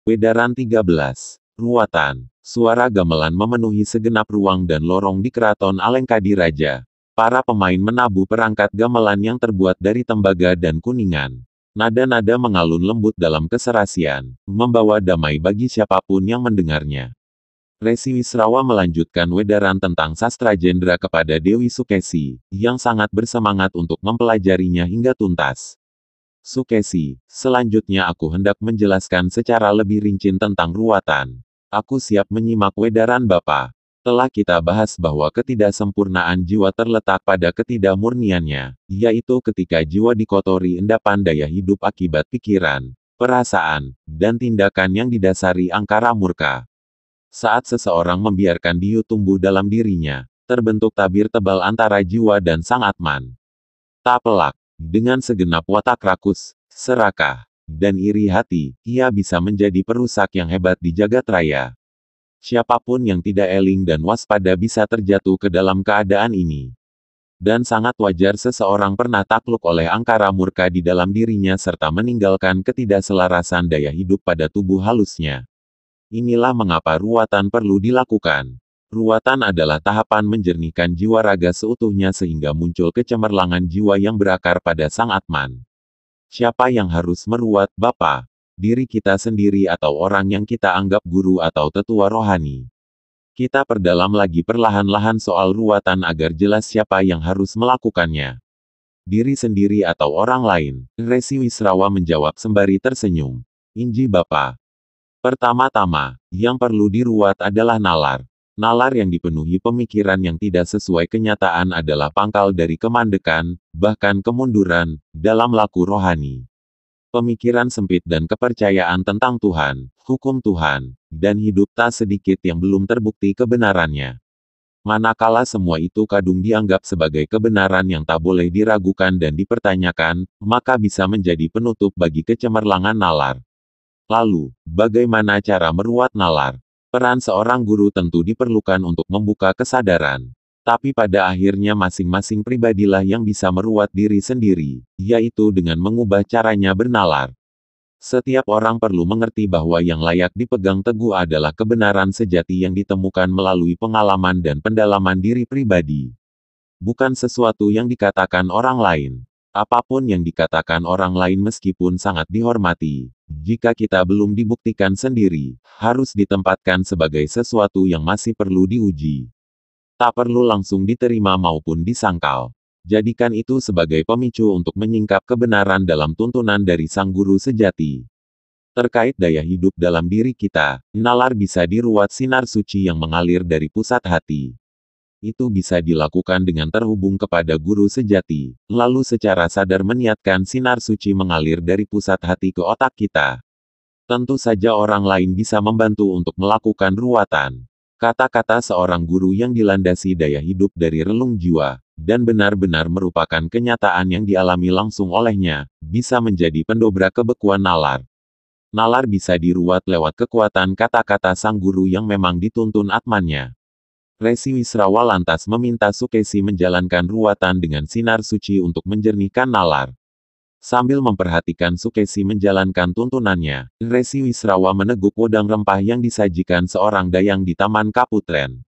Wedaran 13. Ruwatan. Suara gamelan memenuhi segenap ruang dan lorong di Keraton Alengkadi Raja. Para pemain menabuh perangkat gamelan yang terbuat dari tembaga dan kuningan. Nada-nada mengalun lembut dalam keserasian, membawa damai bagi siapapun yang mendengarnya. Resi Wisrawa melanjutkan wedaran tentang sastra Jendra kepada Dewi Sukesi, yang sangat bersemangat untuk mempelajarinya hingga tuntas. Sukesi, selanjutnya aku hendak menjelaskan secara lebih rinci tentang ruwatan. Aku siap menyimak wedaran Bapa. Telah kita bahas bahwa ketidaksempurnaan jiwa terletak pada ketidakmurniannya, yaitu ketika jiwa dikotori endapan daya hidup akibat pikiran, perasaan, dan tindakan yang didasari angkara murka. Saat seseorang membiarkan diu tumbuh dalam dirinya, terbentuk tabir tebal antara jiwa dan sang Atman. Tak pelak, dengan segenap watak rakus, serakah, dan iri hati, ia bisa menjadi perusak yang hebat di jagat raya. Siapapun yang tidak eling dan waspada bisa terjatuh ke dalam keadaan ini. Dan sangat wajar seseorang pernah takluk oleh angkara murka di dalam dirinya serta meninggalkan ketidakselarasan daya hidup pada tubuh halusnya. Inilah mengapa ruwatan perlu dilakukan. Ruwatan adalah tahapan menjernihkan jiwa raga seutuhnya sehingga muncul kecemerlangan jiwa yang berakar pada sang Atman. Siapa yang harus meruat, Bapa? Diri kita sendiri atau orang yang kita anggap guru atau tetua rohani. Kita perdalam lagi perlahan-lahan soal ruwatan agar jelas siapa yang harus melakukannya. Diri sendiri atau orang lain, Resi Wisrawa menjawab sembari tersenyum. Inji Bapa. Pertama-tama, yang perlu diruat adalah nalar. Nalar yang dipenuhi pemikiran yang tidak sesuai kenyataan adalah pangkal dari kemandekan, bahkan kemunduran, dalam laku rohani. Pemikiran sempit dan kepercayaan tentang Tuhan, hukum Tuhan, dan hidup tak sedikit yang belum terbukti kebenarannya. Manakala semua itu kadung dianggap sebagai kebenaran yang tak boleh diragukan dan dipertanyakan, maka bisa menjadi penutup bagi kecemerlangan nalar. Lalu, bagaimana cara meruat nalar? Peran seorang guru tentu diperlukan untuk membuka kesadaran. Tapi pada akhirnya masing-masing pribadilah yang bisa meruat diri sendiri, yaitu dengan mengubah caranya bernalar. Setiap orang perlu mengerti bahwa yang layak dipegang teguh adalah kebenaran sejati yang ditemukan melalui pengalaman dan pendalaman diri pribadi. Bukan sesuatu yang dikatakan orang lain. Apapun yang dikatakan orang lain meskipun sangat dihormati, jika kita belum dibuktikan sendiri, harus ditempatkan sebagai sesuatu yang masih perlu diuji. Tak perlu langsung diterima maupun disangkal. Jadikan itu sebagai pemicu untuk menyingkap kebenaran dalam tuntunan dari sang guru sejati. Terkait daya hidup dalam diri kita, nalar bisa diruat sinar suci yang mengalir dari pusat hati. Itu bisa dilakukan dengan terhubung kepada guru sejati, lalu secara sadar meniatkan sinar suci mengalir dari pusat hati ke otak kita. Tentu saja orang lain bisa membantu untuk melakukan ruwatan. Kata-kata seorang guru yang dilandasi daya hidup dari relung jiwa, dan benar-benar merupakan kenyataan yang dialami langsung olehnya, bisa menjadi pendobrak kebekuan nalar. Nalar bisa diruat lewat kekuatan kata-kata sang guru yang memang dituntun atmannya. Resi Wisrawa lantas meminta Sukesi menjalankan ruwatan dengan sinar suci untuk menjernihkan nalar. Sambil memperhatikan Sukesi menjalankan tuntunannya, Resi Wisrawa meneguk wedang rempah yang disajikan seorang dayang di Taman Kaputren.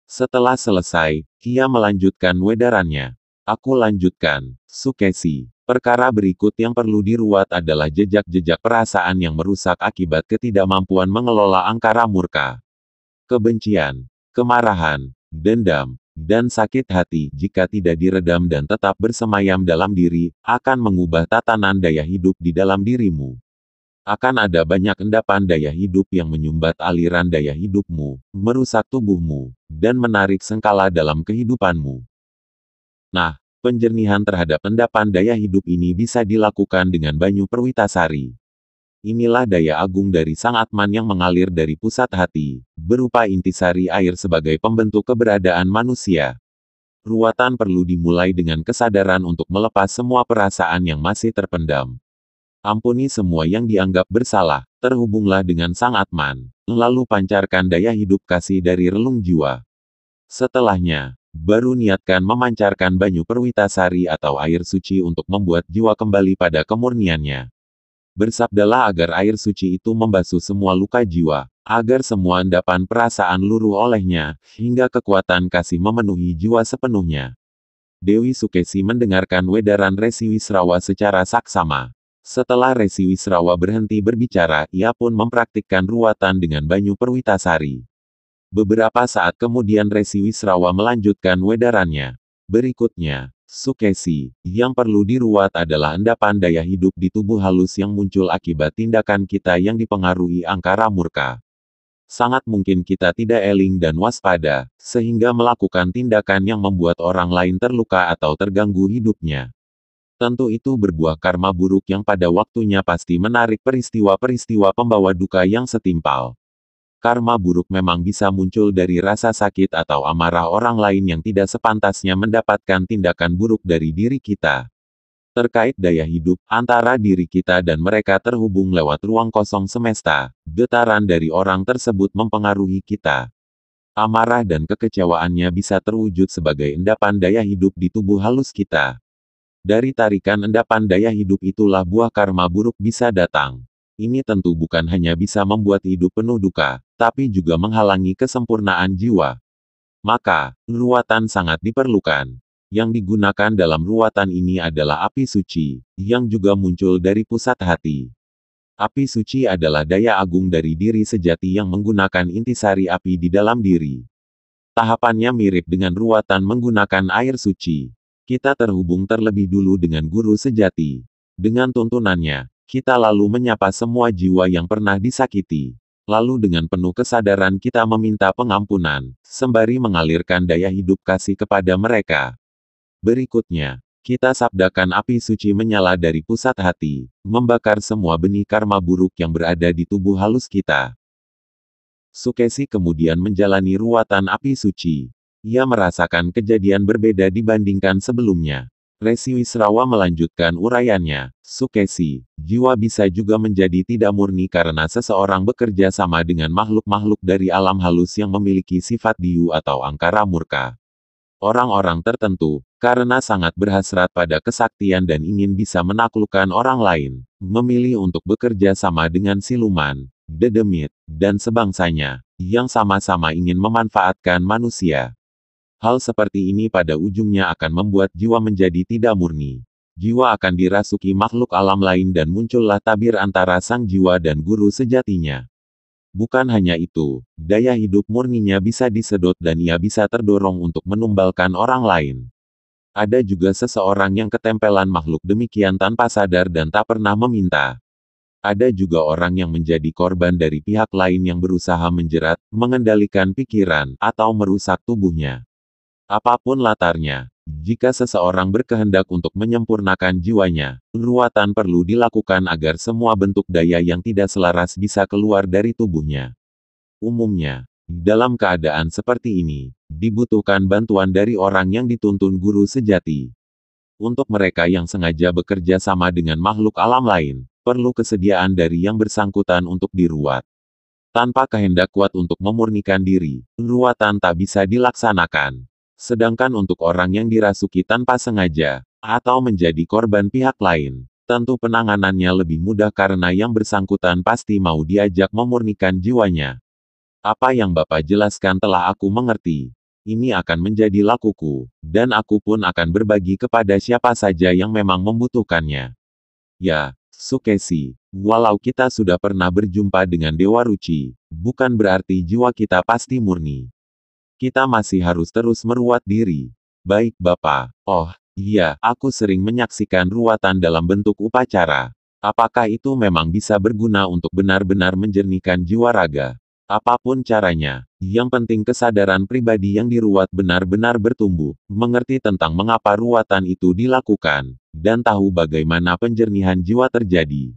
Setelah selesai, ia melanjutkan wedarannya. Aku lanjutkan, Sukesi. Perkara berikut yang perlu diruat adalah jejak-jejak perasaan yang merusak akibat ketidakmampuan mengelola angkara murka. Kebencian, kemarahan, dendam, dan sakit hati jika tidak diredam dan tetap bersemayam dalam diri, akan mengubah tatanan daya hidup di dalam dirimu. Akan ada banyak endapan daya hidup yang menyumbat aliran daya hidupmu, merusak tubuhmu, dan menarik sengkala dalam kehidupanmu. Nah, penjernihan terhadap endapan daya hidup ini bisa dilakukan dengan banyu perwitasari. Inilah daya agung dari sang Atman yang mengalir dari pusat hati, berupa intisari air sebagai pembentuk keberadaan manusia. Ruwatan perlu dimulai dengan kesadaran untuk melepas semua perasaan yang masih terpendam. Ampuni semua yang dianggap bersalah, terhubunglah dengan sang Atman, lalu pancarkan daya hidup kasih dari relung jiwa. Setelahnya, baru niatkan memancarkan banyu perwitasari atau air suci untuk membuat jiwa kembali pada kemurniannya. Bersabdalah agar air suci itu membasuh semua luka jiwa, agar semua endapan perasaan luruh olehnya, hingga kekuatan kasih memenuhi jiwa sepenuhnya. Dewi Sukesi mendengarkan wedaran Resi Wisrawa secara saksama. Setelah Resi Wisrawa berhenti berbicara, ia pun mempraktikkan ruwatan dengan Banyu Perwitasari. Beberapa saat kemudian Resi Wisrawa melanjutkan wedarannya. Berikutnya, Sukesi, yang perlu diruat adalah endapan daya hidup di tubuh halus yang muncul akibat tindakan kita yang dipengaruhi angkara murka. Sangat mungkin kita tidak eling dan waspada, sehingga melakukan tindakan yang membuat orang lain terluka atau terganggu hidupnya. Tentu itu berbuah karma buruk yang pada waktunya pasti menarik peristiwa-peristiwa pembawa duka yang setimpal. Karma buruk memang bisa muncul dari rasa sakit atau amarah orang lain yang tidak sepantasnya mendapatkan tindakan buruk dari diri kita. Terkait daya hidup, antara diri kita dan mereka terhubung lewat ruang kosong semesta, getaran dari orang tersebut mempengaruhi kita. Amarah dan kekecewaannya bisa terwujud sebagai endapan daya hidup di tubuh halus kita. Dari tarikan endapan daya hidup itulah buah karma buruk bisa datang. Ini tentu bukan hanya bisa membuat hidup penuh duka, tapi juga menghalangi kesempurnaan jiwa. Maka, ruwatan sangat diperlukan. Yang digunakan dalam ruwatan ini adalah api suci, yang juga muncul dari pusat hati. Api suci adalah daya agung dari diri sejati yang menggunakan intisari api di dalam diri. Tahapannya mirip dengan ruwatan menggunakan air suci. Kita terhubung terlebih dulu dengan guru sejati. Dengan tuntunannya, kita lalu menyapa semua jiwa yang pernah disakiti. Lalu dengan penuh kesadaran kita meminta pengampunan, sembari mengalirkan daya hidup kasih kepada mereka. Berikutnya, kita sabdakan api suci menyala dari pusat hati, membakar semua benih karma buruk yang berada di tubuh halus kita. Sukesi kemudian menjalani ruwatan api suci. Ia merasakan kejadian berbeda dibandingkan sebelumnya. Resi Wisrawa melanjutkan uraiannya. Sukesi, jiwa bisa juga menjadi tidak murni karena seseorang bekerja sama dengan makhluk-makhluk dari alam halus yang memiliki sifat diu atau angkara murka. Orang-orang tertentu, karena sangat berhasrat pada kesaktian dan ingin bisa menaklukkan orang lain, memilih untuk bekerja sama dengan siluman, dedemit, dan sebangsanya, yang sama-sama ingin memanfaatkan manusia. Hal seperti ini pada ujungnya akan membuat jiwa menjadi tidak murni. Jiwa akan dirasuki makhluk alam lain dan muncullah tabir antara sang jiwa dan guru sejatinya. Bukan hanya itu, daya hidup murninya bisa disedot dan ia bisa terdorong untuk menumbalkan orang lain. Ada juga seseorang yang ketempelan makhluk demikian tanpa sadar dan tak pernah meminta. Ada juga orang yang menjadi korban dari pihak lain yang berusaha menjerat, mengendalikan pikiran, atau merusak tubuhnya. Apapun latarnya, jika seseorang berkehendak untuk menyempurnakan jiwanya, ruwatan perlu dilakukan agar semua bentuk daya yang tidak selaras bisa keluar dari tubuhnya. Umumnya, dalam keadaan seperti ini, dibutuhkan bantuan dari orang yang dituntun guru sejati. Untuk mereka yang sengaja bekerja sama dengan makhluk alam lain, perlu kesediaan dari yang bersangkutan untuk diruat. Tanpa kehendak kuat untuk memurnikan diri, ruwatan tak bisa dilaksanakan. Sedangkan untuk orang yang dirasuki tanpa sengaja, atau menjadi korban pihak lain, tentu penanganannya lebih mudah karena yang bersangkutan pasti mau diajak memurnikan jiwanya. Apa yang Bapak jelaskan telah aku mengerti. Ini akan menjadi lakuku, dan aku pun akan berbagi kepada siapa saja yang memang membutuhkannya. Ya, Sukesi, walau kita sudah pernah berjumpa dengan Dewa Ruci, bukan berarti jiwa kita pasti murni. Kita masih harus terus meruat diri. Baik Bapak. Oh, iya, aku sering menyaksikan ruwatan dalam bentuk upacara. Apakah itu memang bisa berguna untuk benar-benar menjernihkan jiwa raga? Apapun caranya, yang penting kesadaran pribadi yang diruat benar-benar bertumbuh, mengerti tentang mengapa ruwatan itu dilakukan, dan tahu bagaimana penjernihan jiwa terjadi.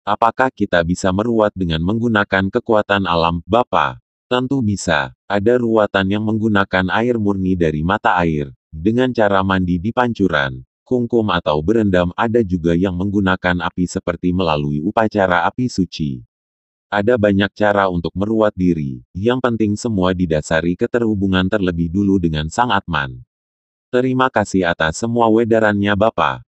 Apakah kita bisa meruat dengan menggunakan kekuatan alam, Bapak? Tentu bisa. Ada ruwatan yang menggunakan air murni dari mata air, dengan cara mandi di pancuran, kungkum atau berendam. Ada juga yang menggunakan api seperti melalui upacara api suci. Ada banyak cara untuk meruat diri, yang penting semua didasari keterhubungan terlebih dulu dengan Sang Atman. Terima kasih atas semua wedarannya Bapak.